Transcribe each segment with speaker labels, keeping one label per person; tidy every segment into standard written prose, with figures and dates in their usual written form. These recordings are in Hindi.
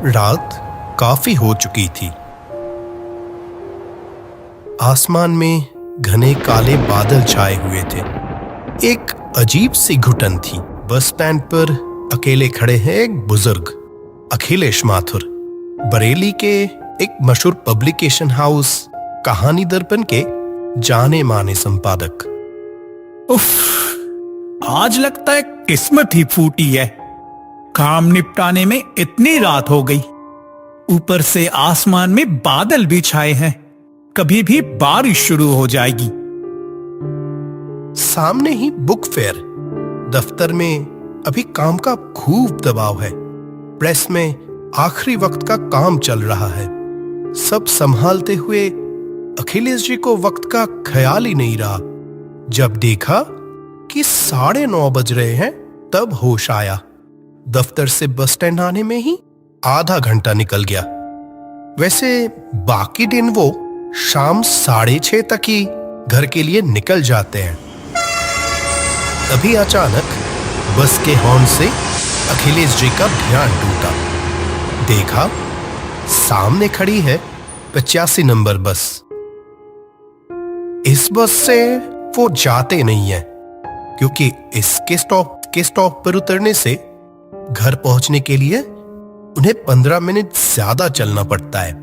Speaker 1: रात काफी हो चुकी थी। आसमान में घने काले बादल छाए हुए थे। एक अजीब सी घुटन थी। बस स्टैंड पर अकेले खड़े हैं एक बुजुर्ग, अखिलेश माथुर, बरेली के एक मशहूर पब्लिकेशन हाउस कहानी दर्पण के जाने माने संपादक।
Speaker 2: उफ, आज लगता है किस्मत ही फूटी है। काम निपटाने में इतनी रात हो गई, ऊपर से आसमान में बादल भी छाए हैं। कभी भी बारिश शुरू हो जाएगी।
Speaker 1: सामने ही बुक फेयर। दफ्तर में अभी काम का खूब दबाव है। प्रेस में आखिरी वक्त का काम चल रहा है। सब संभालते हुए अखिलेश जी को वक्त का ख्याल ही नहीं रहा। जब देखा कि 9:30 बज रहे हैं, तब होश आया। दफ्तर से बस स्टैंड आने में ही आधा घंटा निकल गया। वैसे बाकी दिन वो शाम 6:30 तक ही घर के लिए निकल जाते हैं। तभी अचानक बस के हॉर्न से अखिलेश जी का ध्यान टूटा। देखा, सामने खड़ी है 85 नंबर बस। इस बस से वो जाते नहीं है, क्योंकि इसके स्टॉप पर उतरने से घर पहुंचने के लिए उन्हें 15 मिनट ज्यादा चलना पड़ता है।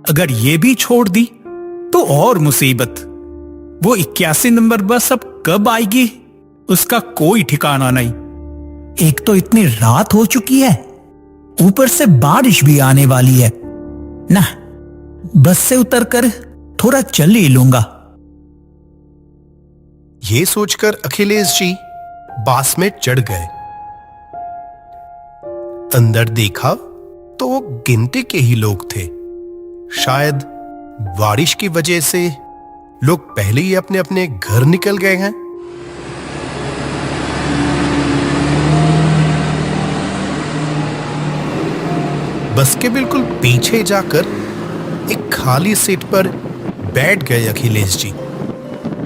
Speaker 2: अगर ये भी छोड़ दी तो और मुसीबत। वो 81 नंबर बस अब कब आएगी, उसका कोई ठिकाना नहीं। एक तो इतनी रात हो चुकी है, ऊपर से बारिश भी आने वाली है ना। बस से उतरकर थोड़ा चल ही लूंगा।
Speaker 1: ये सोचकर अखिलेश जी बास में चढ़ गए। अंदर देखा तो वो गिनती के ही लोग थे। शायद बारिश की वजह से लोग पहले ही अपने अपने घर निकल गए हैं। बस के बिल्कुल पीछे जाकर एक खाली सीट पर बैठ गए अखिलेश जी।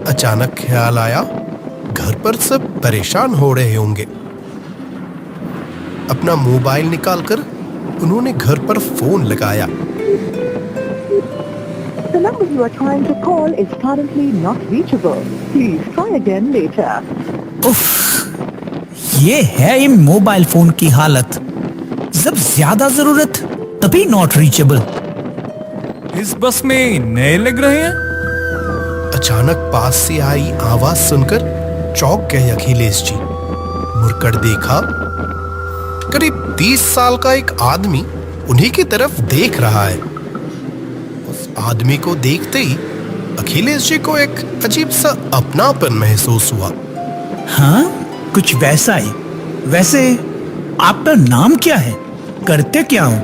Speaker 1: अचानक ख्याल आया, घर पर सब परेशान हो रहे होंगे। अपना मोबाइल निकालकर उन्होंने घर पर फोन लगाया।
Speaker 3: The number you are trying to call is currently not reachable. Please try again later.
Speaker 2: उफ, ये है इन मोबाइल फोन की हालत। जब ज्यादा जरूरत तभी नॉट रीचेबल।
Speaker 4: इस बस में नए लग रहे हैं।
Speaker 1: अचानक पास से आई आवाज सुनकर चौंक गए अखिलेश जी। मुड़कर देखा, करीब 30 साल का एक आदमी उन्हीं की तरफ देख रहा है। उस आदमी को देखते ही अखिलेश जी को एक अजीब सा अपनापन महसूस हुआ।
Speaker 2: हाँ, कुछ वैसा ही। वैसे आपका नाम क्या है, करते क्या हो?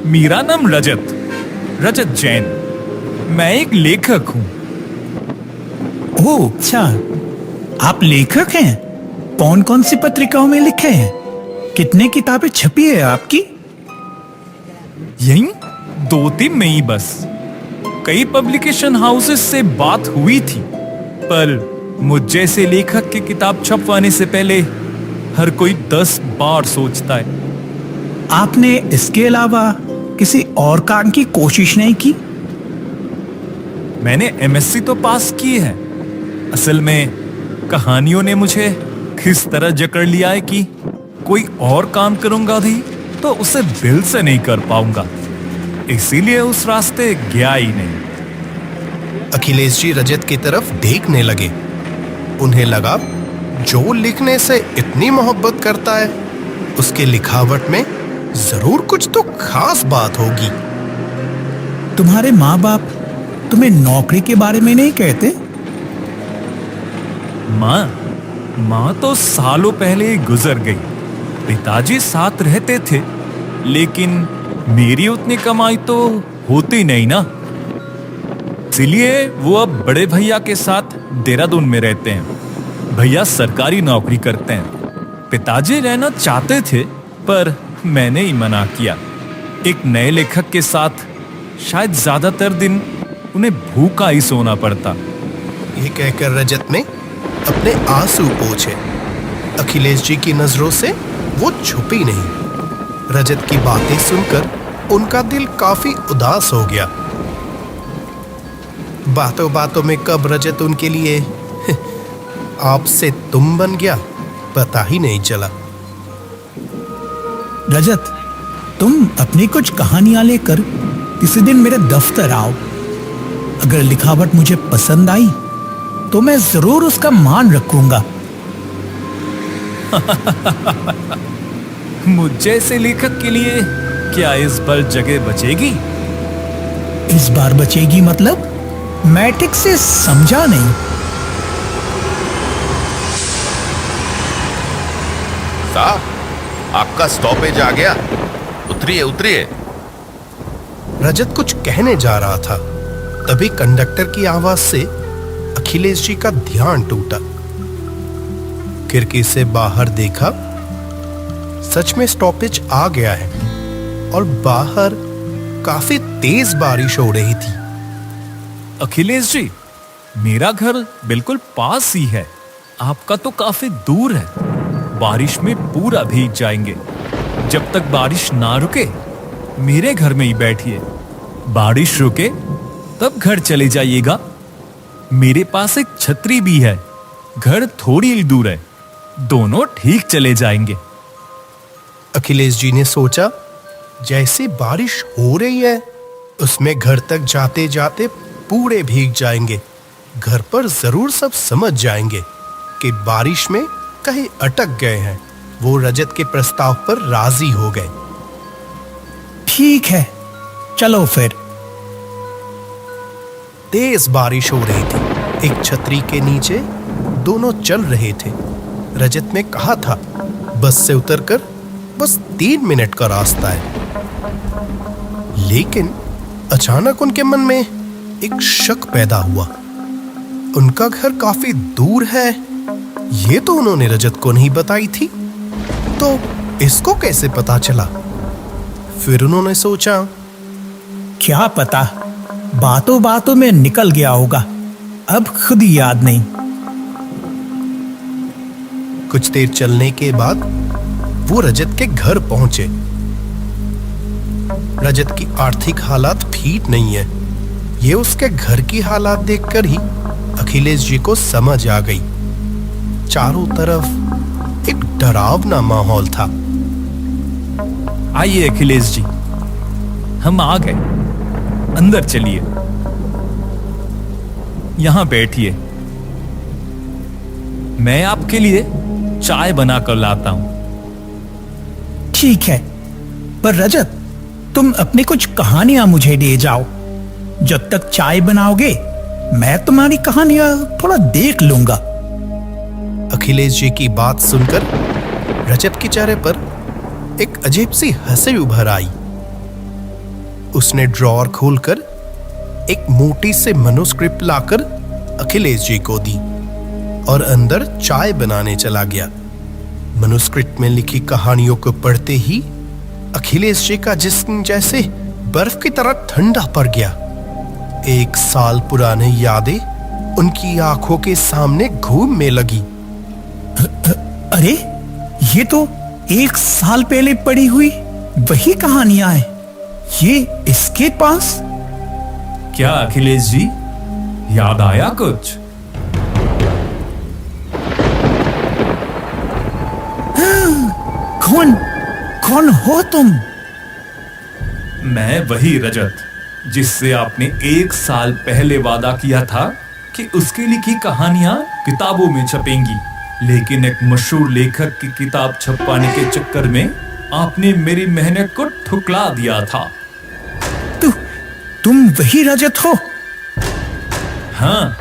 Speaker 4: मेरा नाम रजत जैन। मैं एक लेखक हूँ।
Speaker 2: ओह अच्छा, आप लेखक हैं? कौन कौन सी पत्रिकाओं में लिखे हैं? कितने किताबें छपी है आपकी?
Speaker 4: यही 2-3 में ही बस। कई पब्लिकेशन हाउसेस से बात हुई थी, पर मुझ जैसे लेखक की किताब छपवाने से पहले हर कोई 10 बार सोचता है।
Speaker 2: आपने इसके अलावा किसी और काम की कोशिश नहीं की?
Speaker 4: मैंने एमएससी तो पास की है। असल में कहानियों ने मुझे किस तरह जकड़ लिया है कि कोई और काम करूंगा भी तो उसे दिल से नहीं कर पाऊंगा। इसीलिए उस रास्ते गया ही नहीं।
Speaker 1: अखिलेश जी रजत की तरफ देखने लगे। उन्हें लगा, जो लिखने से इतनी मोहब्बत करता है, उसके लिखावट में जरूर कुछ तो खास बात होगी।
Speaker 2: तुम्हारे माँ बाप तुम्हें नौकरी के बारे में नहीं कहते?
Speaker 4: माँ तो सालों पहले ही गुजर गई। पिताजी साथ रहते थे, लेकिन मेरी उतनी कमाई तो होती नहीं ना। इसलिए वो अब बड़े भैया के साथ देहरादून में रहते हैं। भैया सरकारी नौकरी करते हैं। पिताजी रहना चाहते थे, पर मैंने ही मना किया। एक नए लेखक के साथ शायद ज्यादातर दिन उन्हें भूखा ही सोना पड़ता।
Speaker 1: ये कहकर रजत ने अपने आंसू पोंछे। अखिलेश जी की नजरों से वो छुपी नहीं। रजत की बातें सुनकर उनका दिल काफी उदास हो गया। बातों बातों में कब रजत उनके लिए आपसे तुम बन गया, पता ही नहीं चला।
Speaker 2: रजत, तुम अपनी कुछ कहानियां लेकर किसी दिन मेरे दफ्तर आओ। अगर लिखावट मुझे पसंद आई तो मैं जरूर उसका मान रखूंगा।
Speaker 4: मुझ जैसे लेखक के लिए क्या इस बार जगह बचेगी?
Speaker 2: इस बार बचेगी मतलब? मैं ठीक से समझा नहीं।
Speaker 5: साहब, आपका स्टॉपेज आ गया, उतरिए उतरिए।
Speaker 1: रजत कुछ कहने जा रहा था, तभी कंडक्टर की आवाज से अखिलेश जी का ध्यान टूटा। खिड़की से बाहर देखा, सच में स्टॉपेज आ गया है और बाहर काफी तेज बारिश हो रही थी।
Speaker 4: अखिलेश जी, मेरा घर बिल्कुल पास ही है, आपका तो काफी दूर है। बारिश में पूरा भीग जाएंगे। जब तक बारिश ना रुके मेरे घर में ही बैठिए, बारिश रुके तब घर चले जाइएगा। मेरे पास एक छतरी भी है, घर थोड़ी ही दूर है, दोनों ठीक चले जाएंगे।
Speaker 1: अखिलेश जी ने सोचा, जैसे बारिश हो रही है उसमें घर तक जाते जाते पूरे भीग जाएंगे। घर पर जरूर सब समझ जाएंगे कि बारिश में कहीं अटक गए हैं। वो रजत के प्रस्ताव पर राजी हो गए।
Speaker 2: ठीक है, चलो फिर।
Speaker 1: तेज बारिश हो रही थी। एक छतरी के नीचे दोनों चल रहे थे। रजत ने कहा था, बस से उतरकर बस 3 मिनट का रास्ता है। लेकिन अचानक उनके मन में एक शक पैदा हुआ। उनका घर काफी दूर है, ये तो उन्होंने रजत को नहीं बताई थी, तो इसको कैसे पता चला? फिर उन्होंने सोचा,
Speaker 2: क्या पता, बातों बातों में निकल गया होगा, अब खुद ही याद नहीं।
Speaker 1: कुछ देर चलने के बाद वो रजत के घर पहुंचे। रजत की आर्थिक हालात ठीक नहीं है, ये उसके घर की हालात देखकर ही अखिलेश जी को समझ आ गई। चारों तरफ एक डरावना माहौल था।
Speaker 4: आइए अखिलेश जी, हम आ गए, अंदर चलिए, यहां बैठिए, मैं आपके लिए चाय बना कर लाता हूं।
Speaker 2: ठीक है, पर रजत, तुम अपनी कुछ कहानियां मुझे दे जाओ। जब तक चाय बनाओगे मैं तुम्हारी कहानियां थोड़ा देख लूंगा।
Speaker 1: अखिलेश जी की बात सुनकर रजत के चेहरे पर एक अजीब सी हंसी उभर आई। उसने ड्रॉअर खोलकर एक मोटी से मनुस्क्रिप्ट लाकर अखिलेश जी को दी और अंदर चाय बनाने चला गया। मनुस्क्रिप्ट में लिखी कहानियों को पढ़ते ही अखिलेश जी का जिस्म जैसे बर्फ की तरह ठंडा पड़ गया। 1 साल पुरानी यादें उनकी आंखों के सामने घूमने लगी।
Speaker 2: अरे, ये तो 1 साल पहले पढ़ी हुई वही कहानियां हैं। ये इसके पास?
Speaker 4: क्या अखिलेश जी, याद आया कुछ?
Speaker 2: कौन हो तुम?
Speaker 4: मैं वही रजत जिससे आपने 1 साल पहले वादा किया था कि उसकी लिखी कहानियां किताबों में छपेंगी, लेकिन एक मशहूर लेखक की किताब छपवाने के चक्कर में आपने मेरी मेहनत को ठुकरा दिया था।
Speaker 2: तुम वही रजत हो?
Speaker 4: हाँ,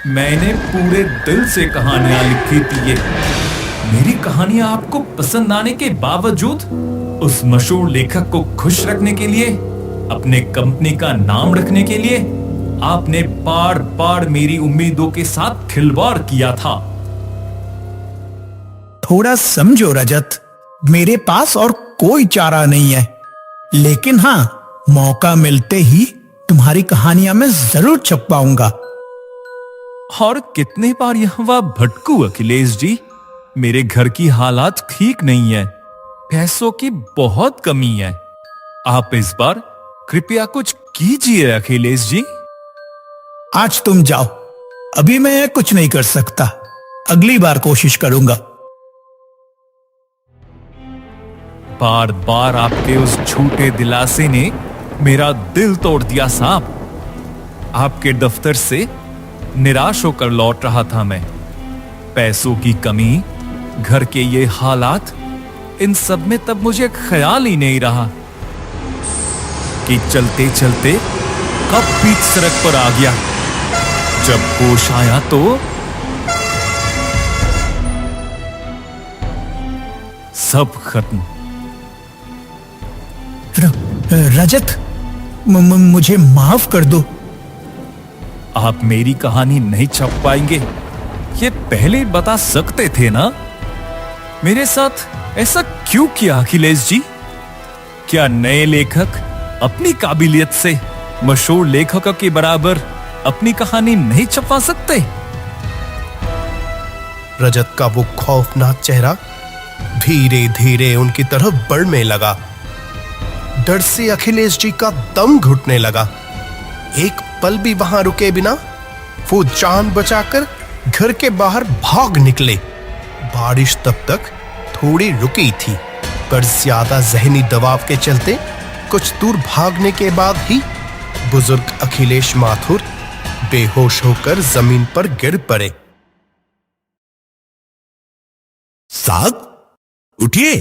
Speaker 4: मैंने पूरे दिल से कहानियां लिखी थी। ये मेरी कहानियां आपको पसंद आने के बावजूद उस मशहूर लेखक को खुश रखने के लिए, अपने कंपनी का नाम रखने के लिए आपने बार बार मेरी उम्मीदों के साथ खिलवाड़ किया था।
Speaker 2: थोड़ा समझो रजत, मेरे पास और कोई चारा नहीं है, लेकिन हाँ, मौका मिलते ही तुम्हारी कहानियां मैं जरूर छपवाऊंगा।
Speaker 4: और कितने बार यहाँ भटकू अखिलेश जी, मेरे घर की हालात ठीक नहीं है, पैसों की बहुत कमी है। आप इस बार कृपया कुछ कीजिए अखिलेश जी।
Speaker 2: आज तुम जाओ, अभी मैं कुछ नहीं कर सकता, अगली बार कोशिश करूंगा।
Speaker 4: बार बार आपके उस झूठे दिलासे ने मेरा दिल तोड़ दिया साहब। आपके दफ्तर से निराश होकर लौट रहा था मैं। पैसों की कमी, घर के ये हालात, इन सब में तब मुझे ख्याल ही नहीं रहा कि चलते चलते कब बीच सड़क पर आ गया। जब होश आया तो सब खत्म।
Speaker 2: रजत, मुझे माफ कर दो।
Speaker 4: आप मेरी कहानी नहीं छप पाएंगे, ये पहले बता सकते थे ना। मेरे साथ ऐसा क्यों किया अखिलेश जी? क्या नए लेखक अपनी काबिलियत से मशहूर लेखकों के बराबर अपनी कहानी नहीं छपवा सकते?
Speaker 1: रजत का वो खौफनाक चेहरा धीरे धीरे उनकी तरफ बढ़ने लगा। डर से अखिलेश जी का दम घुटने लगा। एक पल भी वहां रुके बिना वो जान बचाकर घर के बाहर भाग निकले। बारिश तब तक थोड़ी रुकी थी, पर ज्यादा जहनी दबाव के चलते कुछ दूर भागने के बाद ही बुजुर्ग अखिलेश माथुर बेहोश होकर जमीन पर गिर पड़े।
Speaker 6: साहब, उठिए,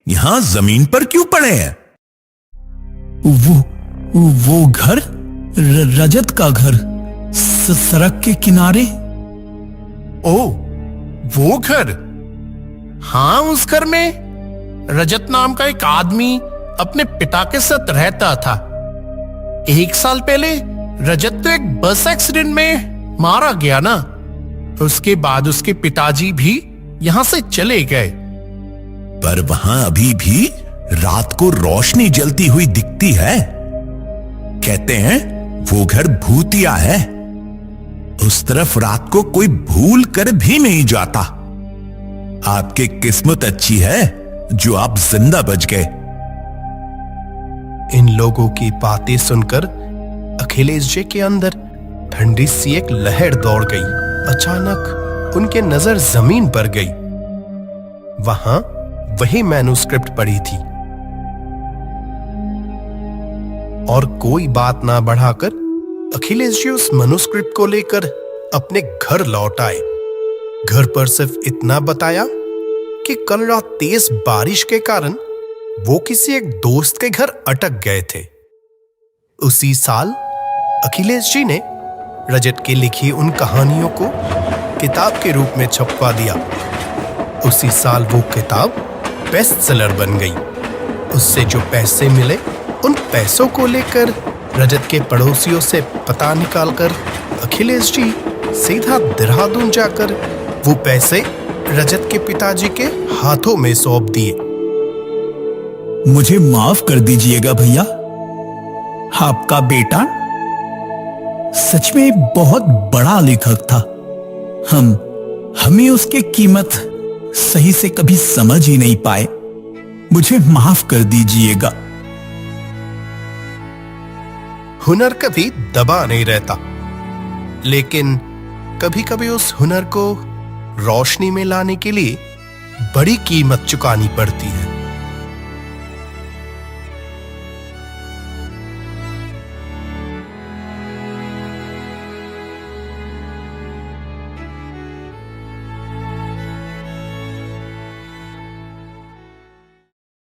Speaker 6: यहां जमीन पर क्यों पड़े हैं?
Speaker 2: वो घर, रजत का घर, सड़क के किनारे।
Speaker 1: ओ, वो घर? हाँ, उस घर में रजत नाम का एक आदमी अपने पिता के साथ रहता था। 1 साल पहले रजत तो एक बस एक्सीडेंट में मारा गया ना। उसके बाद उसके पिताजी भी यहां से चले गए।
Speaker 6: पर वहां अभी भी रात को रोशनी जलती हुई दिखती है। कहते हैं वो घर भूतिया है। उस तरफ रात को कोई भूल कर भी नहीं जाता। आपकी किस्मत अच्छी है जो आप जिंदा बच गए।
Speaker 1: इन लोगों की बातें सुनकर अखिलेश जी के अंदर ठंडी सी एक लहर दौड़ गई। अचानक उनके नजर जमीन पर गई। वहां वही मैन्युस्क्रिप्ट पड़ी थी। और कोई बात ना बढ़ाकर अखिलेश जी उस मैन्युस्क्रिप्ट को लेकर अपने घर लौट आए। घर पर सिर्फ इतना बताया कि कल रात तेज बारिश के कारण वो किसी एक दोस्त के घर अटक गए थे। उसी साल अखिलेश जी ने रजत की लिखी उन कहानियों को किताब के रूप में छपवा दिया। उसी साल वो किताब बेस्ट सेलर बन गई। उससे जो पैसे मिले, उन पैसों को लेकर रजत के पड़ोसियों से पता निकालकर अखिलेश जी सीधा देहरादून जाकर वो पैसे रजत के पिताजी के हाथों में सौंप दिए।
Speaker 2: मुझे माफ कर दीजिएगा भैया। आपका बेटा सच में एक बहुत बड़ा लेखक था। हमें उसकी कीमत सही से कभी समझ ही नहीं पाए। मुझे माफ कर दीजिएगा।
Speaker 1: हुनर कभी दबा नहीं रहता, लेकिन कभी कभी उस हुनर को रोशनी में लाने के लिए बड़ी कीमत चुकानी पड़ती है।